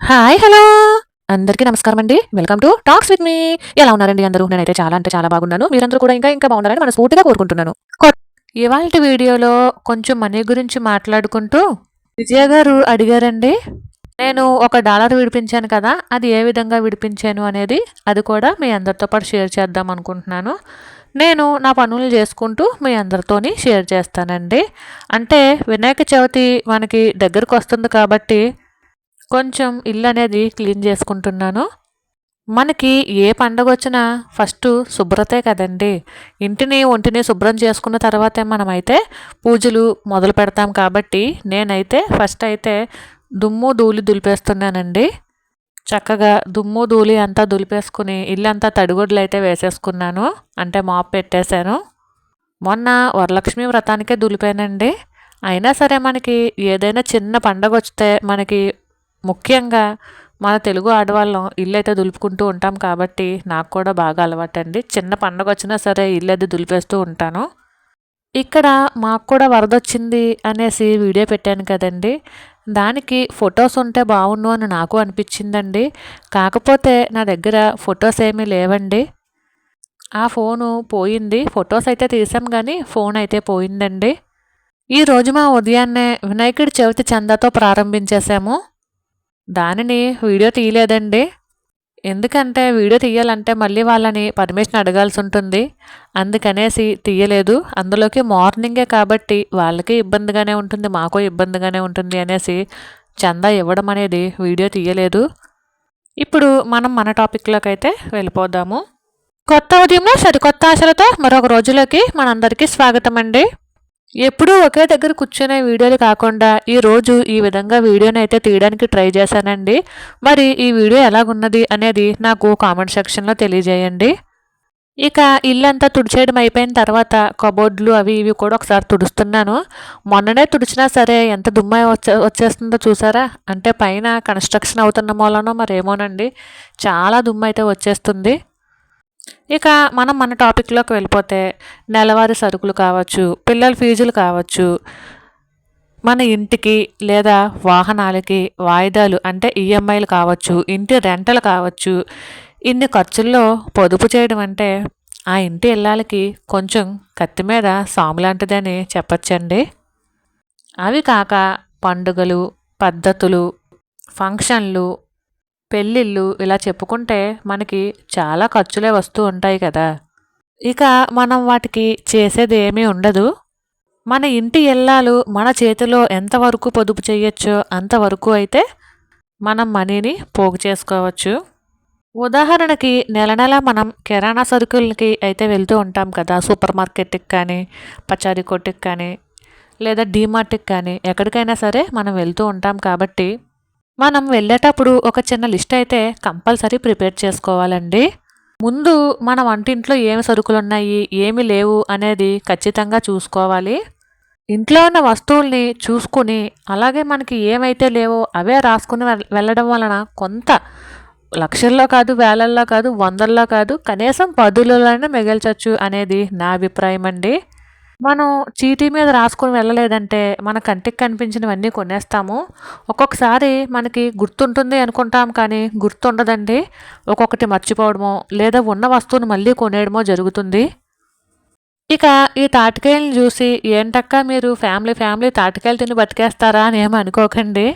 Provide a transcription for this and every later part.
Hi hello అందరికీ నమస్కారం అండి. Welcome to talks with me. ఎలా ఉన్నారండి అందరూ? నేనైతే చాలా అంటే చాలా బాగున్నాను. మీరందరూ కూడా ఇంకా బాగున్నారని మనస్ఫూర్తిగా కోరుకుంటున్నాను. ఇవాల్టి వీడియోలో కొంచెం మనీ గురించి మాట్లాడుకుంటూ విజయ గారు అడిగారండి. నేను $1 విడిపించాను కదా, అది ఏ విధంగా విడిపించాను అనేది అది కూడా మీ అందరితో పాటు షేర్ చేద్దాం అనుకుంటున్నాను. నేను నా పనులు చేసుకుంటూ మీ అందరితోని షేర్ చేస్తానండి. అంటే వినాయక చవితి మనకి దగ్గరకు వస్తుంది కాబట్టి కొంచెం ఇల్లు అనేది క్లీన్ చేసుకుంటున్నాను. మనకి ఏ పండగొచ్చినా ఫస్టు శుభ్రతే కదండీ! ఇంటిని, ఒంటిని శుభ్రం చేసుకున్న తర్వాతే మనమైతే పూజలు మొదలు పెడతాం కాబట్టి, నేనైతే ఫస్ట్ అయితే దుమ్ము, ధూళి దులిపేస్తున్నానండి. చక్కగా దుమ్ము, ధూళి అంతా దులిపేసుకుని ఇల్లంతా తడిగుడ్డలైతే వేసేసుకున్నాను. అంటే మాప్ పెట్టేశాను. మొన్న వరలక్ష్మి వ్రతానికే దులిపానండి. అయినా సరే మనకి ఏదైనా చిన్న పండగొస్తే మనకి ముఖ్యంగా మన తెలుగు ఆడవాళ్ళం ఇల్లైతే దులుపుకుంటూ ఉంటాం కాబట్టి నాకు కూడా బాగా అలవాటండి. చిన్న పండగ వచ్చినా సరే ఇల్లు అది దులిపేస్తూ ఉంటాను. ఇక్కడ మాకు కూడా వరదొచ్చింది అనేసి వీడియో పెట్టాను కదండి, దానికి ఫొటోస్ ఉంటే బాగుండు అని నాకు అనిపించిందండి. కాకపోతే నా దగ్గర ఫొటోస్ ఏమీ లేవండి. ఆ ఫోను పోయింది. ఫొటోస్ అయితే తీసాం కానీ ఫోన్ అయితే పోయిందండి. ఈరోజు మా ఉదయాన్నే వినాయకుడి చవితి చందాతో ప్రారంభించేశాము. దానిని వీడియో తీయలేదండి. ఎందుకంటే వీడియో తీయాలంటే మళ్ళీ వాళ్ళని పర్మిషన్ అడగాల్సి ఉంటుంది. అందుకనేసి తీయలేదు. అందులోకి మార్నింగే కాబట్టి వాళ్ళకి ఇబ్బందిగానే ఉంటుంది, మాకు ఇబ్బందిగానే ఉంటుంది అనేసి చందా ఇవ్వడం అనేది వీడియో తీయలేదు. ఇప్పుడు మనం మన టాపిక్లోకి అయితే వెళ్ళిపోదాము. కొత్త ఉదయంలో సరికొత్త ఆశలతో మరొక రోజులోకి మనందరికీ స్వాగతం అండి. ఎప్పుడూ ఒకే దగ్గర కూర్చునే వీడియోలు కాకుండా ఈరోజు ఈ విధంగా వీడియోని అయితే తీయడానికి ట్రై చేశానండి. మరి ఈ వీడియో ఎలాగున్నది అనేది నాకు కామెంట్ సెక్షన్లో తెలియజేయండి. ఇక ఇల్లంతా తుడిచేయడం అయిపోయిన తర్వాత కబోర్డ్లు అవి ఇవి కూడా ఒకసారి తుడుస్తున్నాను. మొన్ననే తుడిచినా సరే ఎంత దుమ్మ వచ్చేస్తుందో చూసారా? అంటే పైన కన్స్ట్రక్షన్ అవుతున్న మూలనో మరేమోనండి, చాలా దుమ్ము అయితే వచ్చేస్తుంది. ఇక మనం మన టాపిక్లోకి వెళ్ళిపోతే నెలవారీ సరుకులు కావచ్చు, పిల్లల ఫీజులు కావచ్చు, మన ఇంటికి లేదా వాహనాలకి వాయిదాలు అంటే ఈఎంఐలు కావచ్చు, ఇంటి రెంటలు కావచ్చు, ఇన్ని ఖర్చుల్లో పొదుపు చేయడం అంటే ఆ ఇంటి ఇళ్ళాలకి కొంచెం కత్తి మీద సాము లాంటిదని చెప్పచ్చండి. అవి కాక పండుగలు, పద్ధతులు, ఫంక్షన్లు, పెళ్ళిళ్ళు ఇలా చెప్పుకుంటే మనకి చాలా ఖర్చులే వస్తూ ఉంటాయి కదా. ఇక మనం వాటికి చేసేది ఏమీ ఉండదు. మన ఇంటి ఇల్లాలు మన చేతిలో ఎంతవరకు పొదుపు చేయొచ్చో అంతవరకు అయితే మనం మనీని పోగు చేసుకోవచ్చు. ఉదాహరణకి నెల నెల మనం కిరాణా సరుకులకి అయితే వెళ్తూ ఉంటాం కదా, సూపర్ మార్కెట్కి కానీ, పచారీ కొట్టుకి కానీ, లేదా డీమార్ట్కి కానీ, ఎక్కడికైనా సరే మనం వెళ్తూ ఉంటాం కాబట్టి మనం వెళ్ళేటప్పుడు ఒక చిన్న లిస్ట్ అయితే కంపల్సరీ ప్రిపేర్ చేసుకోవాలండి. ముందు మన వంటింట్లో ఏమి సరుకులు ఉన్నాయి, ఏమి లేవు అనేది ఖచ్చితంగా చూసుకోవాలి. ఇంట్లో ఉన్న వస్తువుల్ని చూసుకుని అలాగే మనకి ఏమైతే లేవో అవే రాసుకుని వెళ్ళడం వలన కొంత లక్షల్లో కాదు, వేలల్లో కాదు, వందల్లో కాదు, కనీసం 10,000 మిగల్చొచ్చు అనేది నా అభిప్రాయం అండి. మనం చీటీ మీద రాసుకుని వెళ్ళలేదంటే మన కంటికి కనిపించినవన్నీ కొనేస్తాము. ఒక్కొక్కసారి మనకి గుర్తుంటుంది అనుకుంటాం కానీ గుర్తుండదండి. ఒక్కొక్కటి మర్చిపోవడమో లేదా ఉన్న వస్తువును మళ్ళీ కొనేయడమో జరుగుతుంది. ఇక ఈ తాటికాయలను చూసి ఏంటక్క మీరు ఫ్యామిలీ తాటికాయలు తిని బతికేస్తారా అని ఏమి అనుకోకండి.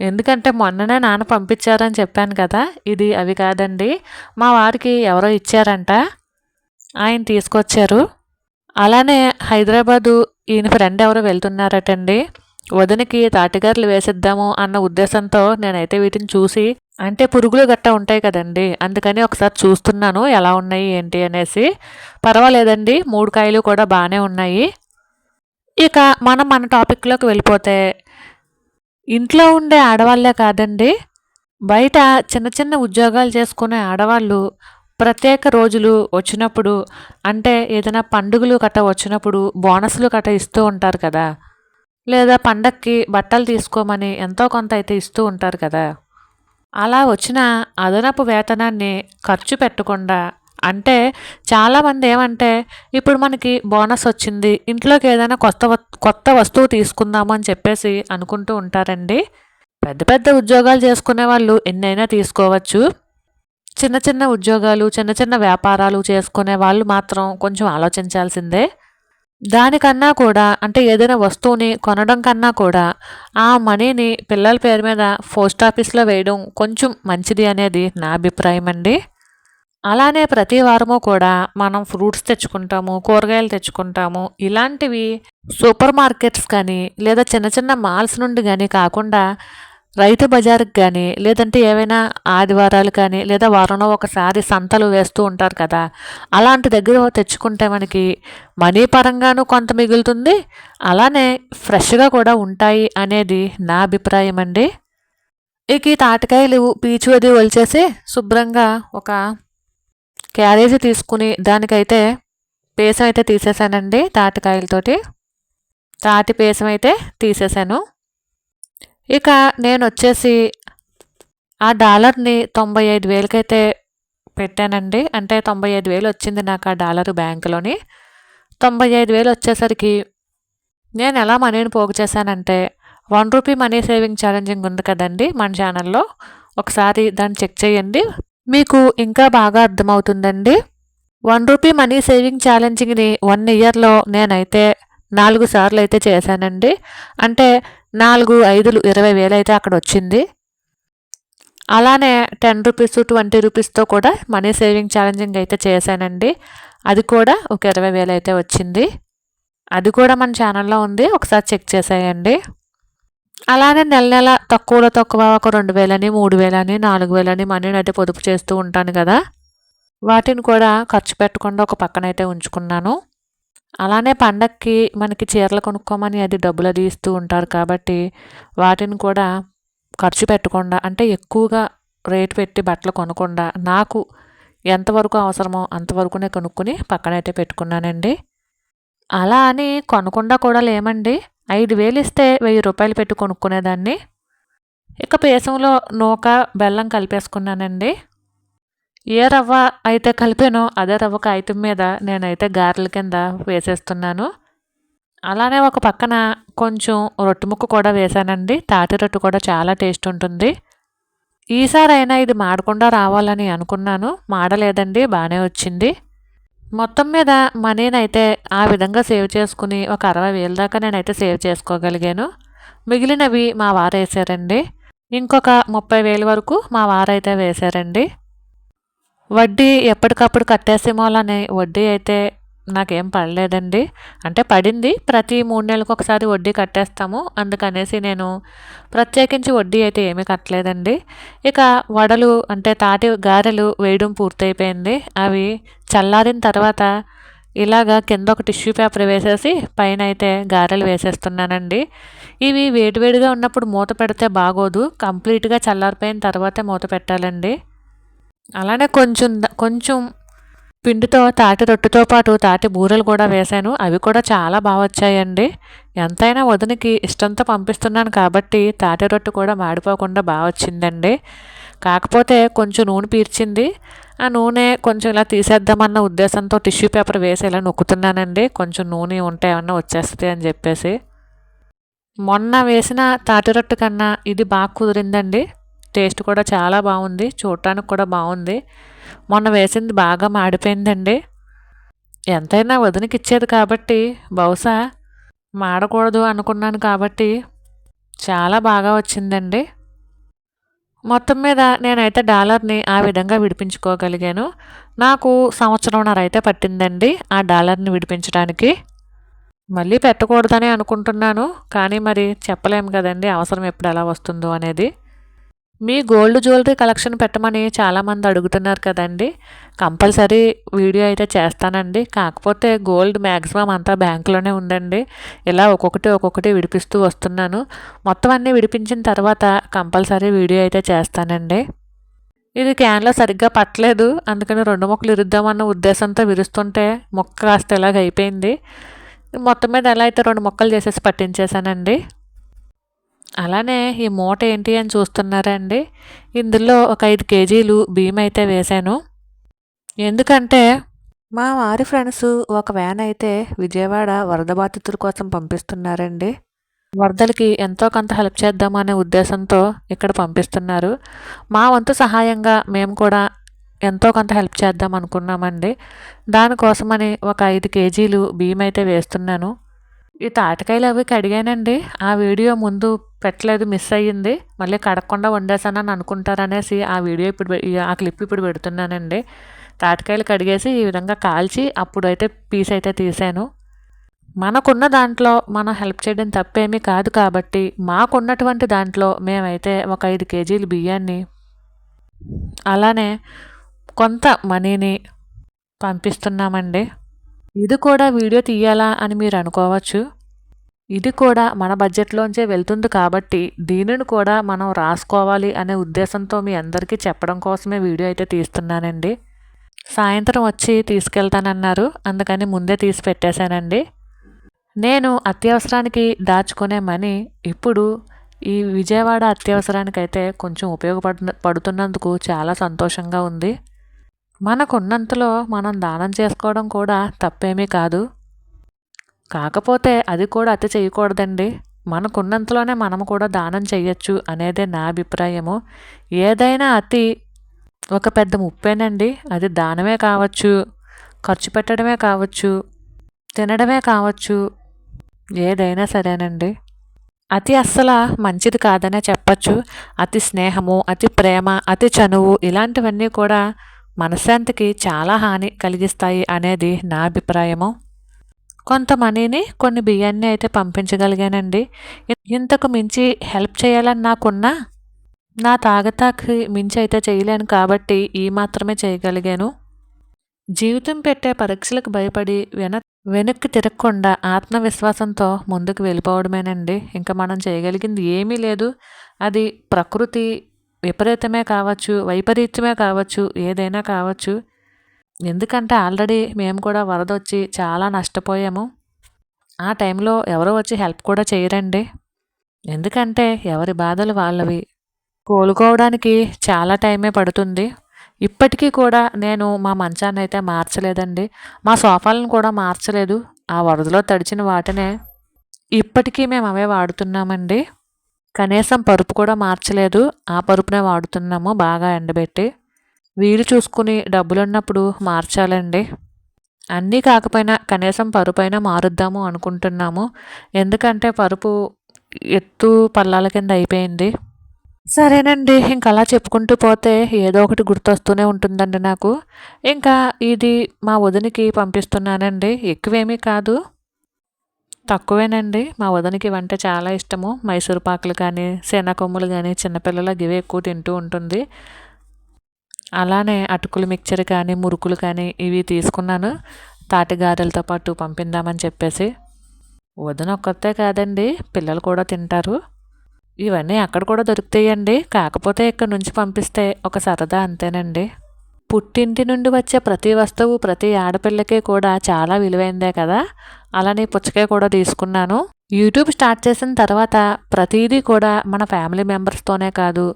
ఎందుకంటే మొన్ననే నాన్న పంపించారని చెప్పాను కదా, ఇది అవి కాదండి. మా వారికి ఎవరో ఇచ్చారంట, ఆయన తీసుకొచ్చారు. అలానే హైదరాబాదు ఈయన ఫ్రెండ్ ఎవరో వెళ్తున్నారటండి. వదినకి తాటిగారులు వేసిద్దాము అన్న ఉద్దేశంతో నేనైతే వీటిని చూసి, అంటే పురుగులు గట్ట ఉంటాయి కదండి, అందుకని ఒకసారి చూస్తున్నాను ఎలా ఉన్నాయి ఏంటి అనేసి. పర్వాలేదండి, 3 కాయలు కూడా బాగానే ఉన్నాయి. ఇక మనం మన టాపిక్లోకి వెళ్ళిపోతే ఇంట్లో ఉండే ఆడవాళ్ళే కాదండి, బయట చిన్న చిన్న ఉద్యోగాలు చేసుకునే ఆడవాళ్ళు ప్రత్యేక రోజులు వచ్చినప్పుడు, అంటే ఏదైనా పండుగలు గట్ట వచ్చినప్పుడు బోనస్లు గట్ట ఇస్తూ ఉంటారు కదా, లేదా పండక్కి బట్టలు తీసుకోమని ఎంతో కొంత అయితే ఇస్తూ ఉంటారు కదా. అలా వచ్చిన అదనపు వేతనాన్ని ఖర్చు పెట్టకుండా, అంటే చాలామంది ఏమంటే ఇప్పుడు మనకి బోనస్ వచ్చింది, ఇంట్లోకి ఏదైనా కొత్త వస్తువు తీసుకుందాము అని చెప్పేసి అనుకుంటూ ఉంటారండి. పెద్ద పెద్ద ఉద్యోగాలు చేసుకునే వాళ్ళు ఎన్నైనా తీసుకోవచ్చు. చిన్న చిన్న ఉద్యోగాలు, చిన్న చిన్న వ్యాపారాలు చేసుకునే వాళ్ళు మాత్రం కొంచెం ఆలోచించాల్సిందే. దానికన్నా కూడా అంటే ఏదైనా వస్తువుని కొనడం కన్నా కూడా ఆ మనీని పిల్లల పేరు మీద పోస్ట్ ఆఫీస్‌లో వేయడం కొంచెం మంచిది అనేది నా అభిప్రాయం అండి. అలానే ప్రతి వారము కూడా మనం ఫ్రూట్స్ తెచ్చుకుంటాము, కూరగాయలు తెచ్చుకుంటాము. ఇలాంటివి సూపర్ మార్కెట్స్ కానీ, లేదా చిన్న చిన్న మాల్స్ నుండి గానీ కాకుండా రైతు బజార్‌కి గానీ, లేదంటే ఏవైనా ఆదివారాలు కానీ, లేదా వారంలో ఒకసారి సంతలు వేస్తూ ఉంటారు కదా! అలాంటి దగ్గర తెచ్చుకుంటే మనకి మనీ పరంగాను కొంత మిగులుతుంది. అలానే ఫ్రెష్‌గా కూడా ఉంటాయి అనేది నా అభిప్రాయం అండి. ఇక ఈ తాటికాయలు పీచు అది ఒలిచేసి శుభ్రంగా ఒక క్యారేజీ తీసుకుని దానికైతే పేసం అయితే తీసేసానండి తాటికాయలతోటి. తాటి పేసం అయితే తీసేసాను. ఇక నేనొచ్చేసి ఆ డాలర్‌ని 95,000కైతే పెట్టానండి. అంటే 95,000 వచ్చింది నాకు ఆ డాలరు బ్యాంకులోని. 95,000 వచ్చేసరికి నేను ఎలా మనీని పోగు చేశానంటే, ₹1 మనీ సేవింగ్ ఛాలెంజింగ్ ఉంది కదండీ మన ఛానల్‌లో. ఒకసారి దాన్ని చెక్ చేయండి. మీకు ఇంకా బాగా అర్థమవుతుందండి. ₹1 మనీ సేవింగ్ ఛాలెంజింగ్‌ని 1 ఇయర్‌లో నేనైతే 4 సార్లు అయితే చేశానండి. అంటే 4, 5లు 20,000 అయితే అక్కడొచ్చింది. అలానే ₹10, ₹20తో కూడా మనీ సేవింగ్ ఛాలెంజింగ్ అయితే చేశానండి. అది కూడా ఒక 20,000 అయితే వచ్చింది. అది కూడా మన ఛానల్‌లో ఉంది. ఒకసారి చెక్ చేసేయండి. అలానే నెల నెల తక్కువలో తక్కువ ఒక 2,000 3,000 4,000 మనీనైతే పొదుపు చేస్తూ ఉంటాను కదా! వాటిని కూడా ఖర్చు పెట్టకుండా ఒక పక్కనైతే ఉంచుకున్నాను. అలానే పండక్కి మనకి చీరలు కొనుక్కోమని అది డబ్బులది ఇస్తూ ఉంటారు కాబట్టి, వాటిని కూడా ఖర్చు పెట్టకుండా అంటే ఎక్కువగా రేటు పెట్టి బట్టలు కొనకుండా నాకు ఎంతవరకు అవసరమో అంతవరకునే కొనుక్కొని పక్కనైతే పెట్టుకున్నానండి. అలా అని కొనకుండా కూడా లేమండి. 5,000 ఇస్తే ₹1,000 పెట్టి కొనుక్కునేదాన్ని. ఇక పేసంలో నూక, బెల్లం కలిపేసుకున్నానండి. ఏ రవ్వ అయితే కలిపానో అదే రవ్వ కాగితం మీద నేనైతే గారెల కింద వేసేస్తున్నాను. అలానే ఒక పక్కన కొంచెం రొట్టె ముక్క కూడా వేశానండి. తాటి రొట్టె కూడా చాలా టేస్ట్ ఉంటుంది. ఈసారైనా ఇది మాడకుండా రావాలని అనుకున్నాను. మాడలేదండి, బానే వచ్చింది. మొత్తం మీద మనీనైతే ఆ విధంగా సేవ్ చేసుకుని ఒక 60,000 దాకా నేనైతే సేవ్ చేసుకోగలిగాను. మిగిలినవి మా వారేశారండి. ఇంకొక 30,000 వరకు మా వారైతే వేశారండి. వడ్డీ ఎప్పటికప్పుడు కట్టేసేమోలని వడ్డీ అయితే నాకేం పడలేదండి. అంటే పడింది. ప్రతి 3 నెలలకొకసారి వడ్డీ కట్టేస్తాము. అందుకనేసి నేను ప్రత్యేకించి వడ్డీ అయితే ఏమీ కట్టలేదండి. ఇక వడలు అంటే తాటి గారెలు వేయడం పూర్తయిపోయింది. అవి చల్లారిన తర్వాత ఇలాగా కింద ఒక టిష్యూ పేపర్ వేసేసి పైనైతే గారెలు వేసేస్తున్నానండి. ఇవి వేడివేడిగా ఉన్నప్పుడు మూత పెడితే బాగోదు. కంప్లీట్‌గా చల్లారిపోయిన తర్వాతే మూత పెట్టాలండి. అలానే కొంచెం పిండితో తాటి రొట్టెతో పాటు తాటి బూరెలు కూడా వేశాను. అవి కూడా చాలా వచ్చాయండి. ఎంతైనా వదినకి ఇష్టంతో పంపిస్తున్నాను కాబట్టి తాటి రొట్టె కూడా మాడిపోకుండా వచ్చిందండి. కాకపోతే కొంచెం నూనె పీల్చింది. ఆ నూనె కొంచెం ఇలా తీసేద్దామన్న ఉద్దేశంతో టిష్యూ పేపర్ వేసి ఇలా నొక్కుతున్నానండి. కొంచెం నూనె ఉంటే ఏమన్నా వచ్చేస్తది అని చెప్పేసి. మొన్న వేసిన తాటి రొట్టె కన్నా ఇది బాగా కుదిరిందండి. టేస్ట్ కూడా చాలా బాగుంది. చూడటానికి కూడా బాగుంది. మొన్న వేసింది బాగా మాడిపోయిందండి. ఎంతైనా వదినకి ఇచ్చేది కాబట్టి బహుశా మాడకూడదు అనుకున్నాను కాబట్టి చాలా బాగా వచ్చిందండి. మొత్తం మీద నేనైతే డాలర్‌ని ఆ విధంగా విడిపించుకోగలిగాను. నాకు సంవత్సరంన్నర అయితే పట్టిందండి ఆ డాలర్‌ని విడిపించడానికి. మళ్ళీ పెట్టకూడదనే అనుకుంటున్నాను. కానీ మరి చెప్పలేము కదండీ! అవసరం ఎప్పుడు ఎలా వస్తుందో అనేది. మీ గోల్డ్ జ్యువెలరీ కలెక్షన్ పెట్టమని చాలామంది అడుగుతున్నారు కదండీ! కంపల్సరీ వీడియో అయితే చేస్తానండి. కాకపోతే గోల్డ్ మ్యాక్సిమం అంతా బ్యాంకులోనే ఉందండి. ఇలా ఒక్కొక్కటి విడిపిస్తూ వస్తున్నాను. మొత్తం అన్నీ విడిపించిన తర్వాత కంపల్సరీ వీడియో అయితే చేస్తానండి. ఇది క్యాన్‌లో సరిగ్గా పట్టలేదు. అందుకని 2 ముక్కలు ఇరుద్దామన్న ఉద్దేశంతో విరుస్తుంటే ముక్క కాస్త ఇలాగ అయిపోయింది. మొత్తం మీద ఎలా అయితే 2 ముక్కలు చేసేసి పట్టించేసానండి. అలానే ఈ మూట ఏంటి అని చూస్తున్నారా అండి? ఇందులో ఒక 5 కేజీలు బియ్యం అయితే వేశాను. ఎందుకంటే మా వారి ఫ్రెండ్స్ ఒక వ్యాన్ అయితే విజయవాడ వరద బాధితుల కోసం పంపిస్తున్నారండి. వరదలకి ఎంతో కొంత హెల్ప్ చేద్దామనే ఉద్దేశంతో ఇక్కడ పంపిస్తున్నారు. మా వంతు సహాయంగా మేము కూడా ఎంతో కొంత హెల్ప్ చేద్దాం అనుకున్నామండి. దానికోసమని ఒక 5 కేజీలు బియ్యం అయితే వేస్తున్నాను. ఈ తాటికాయలు అవి కడిగానండి. ఆ వీడియో ముందు పెట్టలేదు, మిస్ అయ్యింది. మళ్ళీ కడగకుండా వండేసానని అనుకుంటారనేసి ఆ వీడియో ఆ క్లిప్ ఇప్పుడు పెడుతున్నానండి. తాటికాయలు కడిగేసి ఈ విధంగా కాల్చి అప్పుడైతే పీస్ అయితే తీసాను. మనకున్న దాంట్లో మనం హెల్ప్ చేయడం తప్పేమీ కాదు కాబట్టి మాకున్నటువంటి దాంట్లో మేమైతే ఒక 5 కేజీలు బియ్యాన్ని అలానే కొంత మనీని పంపిస్తున్నామండి. ఇది కూడా వీడియో తీయాలా అని మీరు అనుకోవచ్చు. ఇది కూడా మన బడ్జెట్లోంచే వెళ్తుంది కాబట్టి దీనిని కూడా మనం రాసుకోవాలి అనే ఉద్దేశంతో మీ అందరికీ చెప్పడం కోసమే వీడియో అయితే తీస్తున్నానండి. సాయంత్రం వచ్చి తీసుకెళ్తానన్నారు, అందుకని ముందే తీసి పెట్టేశానండి. నేను అత్యవసరానికి దాచుకునే మనీ ఇప్పుడు ఈ విజయవాడ అత్యవసరానికైతే కొంచెం పడుతున్నందుకు చాలా సంతోషంగా ఉంది. మనకున్నంతలో మనం దానం చేసుకోవడం కూడా తప్పేమీ కాదు. కాకపోతే అది కూడా అతి చేయకూడదండి. మనకున్నంతలోనే మనం కూడా దానం చెయ్యొచ్చు అనేదే నా అభిప్రాయము. ఏదైనా అతి ఒక పెద్ద ముప్పేనండి. అది దానమే కావచ్చు, ఖర్చు పెట్టడమే కావచ్చు, తినడమే కావచ్చు, ఏదైనా సరేనండి. అతి అస్సలు మంచిది కాదనే చెప్పచ్చు. అతి స్నేహము, అతి ప్రేమ, అతి చనువు ఇలాంటివన్నీ కూడా మనశ్శాంతికి చాలా హాని కలిగిస్తాయి అనేది నా అభిప్రాయము. కొంత మనీని, కొన్ని బియ్యాన్ని అయితే పంపించగలిగానండి. ఇంతకు మించి హెల్ప్ చేయాలని నాకున్నా నా తాగతాకి మించి అయితే చేయలేను కాబట్టి ఈ మాత్రమే చేయగలిగాను. జీవితం పెట్టే పరీక్షలకు భయపడి వెనక్కి తిరగకుండా ఆత్మవిశ్వాసంతో ముందుకు వెళ్ళిపోవడమేనండి. ఇంకా మనం చేయగలిగింది ఏమీ లేదు. అది ప్రకృతి విపరీతమే కావచ్చు, వైపరీత్యమే కావచ్చు, ఏదైనా కావచ్చు. ఎందుకంటే ఆల్రెడీ మేము కూడా వరదొచ్చి చాలా నష్టపోయాము. ఆ టైంలో ఎవరో వచ్చి హెల్ప్ కూడా చేయరండి. ఎందుకంటే ఎవరి బాధలు వాళ్ళవి. కోలుకోవడానికి చాలా టైమే పడుతుంది. ఇప్పటికీ కూడా నేను మా మంచాన్ని అయితే మార్చలేదండి. మా సోఫాలను కూడా మార్చలేదు. ఆ వరదలో తడిచిన వాటినే ఇప్పటికీ మేము అవే వాడుతున్నామండి. కనీసం పరుపు కూడా మార్చలేదు. ఆ పరుపునే వాడుతున్నాము బాగా ఎండబెట్టి. వీలు చూసుకుని డబ్బులున్నప్పుడు మార్చాలండి. అన్నీ కాకపోయినా కనీసం పరుపైనా మారుద్దాము అనుకుంటున్నాము. ఎందుకంటే పరుపు ఎత్తు పల్లాల కింద అయిపోయింది. సరేనండి. ఇంక అలా చెప్పుకుంటూ పోతే ఏదో ఒకటి గుర్తొస్తూనే ఉంటుందండి నాకు. ఇంకా ఇది మా వదినకి పంపిస్తున్నానండి. ఎక్కువేమీ కాదు, తక్కువేనండి. మా వదినకి ఇవంటే చాలా ఇష్టము. మైసూర్ పాకులు కానీ, శనగకొమ్ములు కానీ, చిన్నపిల్లలకి ఇవే ఎక్కువ తింటూ ఉంటుంది. అలానే అటుకులు మిక్చర్ కానీ, మురుకులు కానీ ఇవి తీసుకున్నాను. తాటిగారెలతో పాటు పంపిందామని చెప్పేసి. వదిన ఒక్కతే కాదండి, పిల్లలు కూడా తింటారు. ఇవన్నీ అక్కడ కూడా దొరుకుతాయండి. కాకపోతే ఇక్కడ నుంచి పంపిస్తే ఒక సరదా అంతేనండి. పుట్టింటి నుండి వచ్చే ప్రతి వస్తువు ప్రతి ఆడపిల్లకి కూడా చాలా విలువైందే కదా. అలానే పుచ్చకాయ కూడా తీసుకున్నాను. యూట్యూబ్ స్టార్ట్ చేసిన తర్వాత ప్రతిదీ కూడా మన ఫ్యామిలీ మెంబర్స్తోనే కాదు,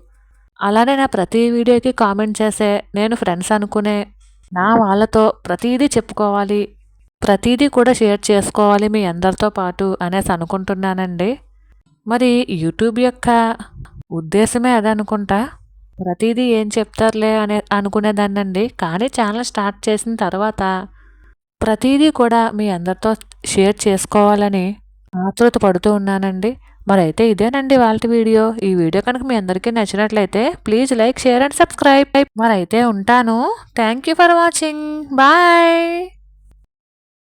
అలానే నా ప్రతి వీడియోకి కామెంట్ చేసే నేను ఫ్రెండ్స్ అనుకునే నా వాళ్ళతో ప్రతిదీ చెప్పుకోవాలి, ప్రతిదీ కూడా షేర్ చేసుకోవాలి మీ అందరితో పాటు అనేసి అనుకుంటున్నానండి. మరి యూట్యూబ్ యొక్క ఉద్దేశమే అదనుకుంటా. ప్రతిదీ ఏం చెప్తారులే అనుకునేదాన్నండి. కానీ ఛానల్ స్టార్ట్ చేసిన తర్వాత ప్రతిదీ కూడా మీ అందరితో షేర్ చేసుకోవాలని ఆతృత పడుతూ ఉన్నానండి. మరైతే ఇదేనండి వాళ్ళ వీడియో. ఈ వీడియో కనుక మీ అందరికీ నచ్చినట్లయితే please like, share and subscribe. మరైతే ఉంటాను. Thank you for watching. Bye.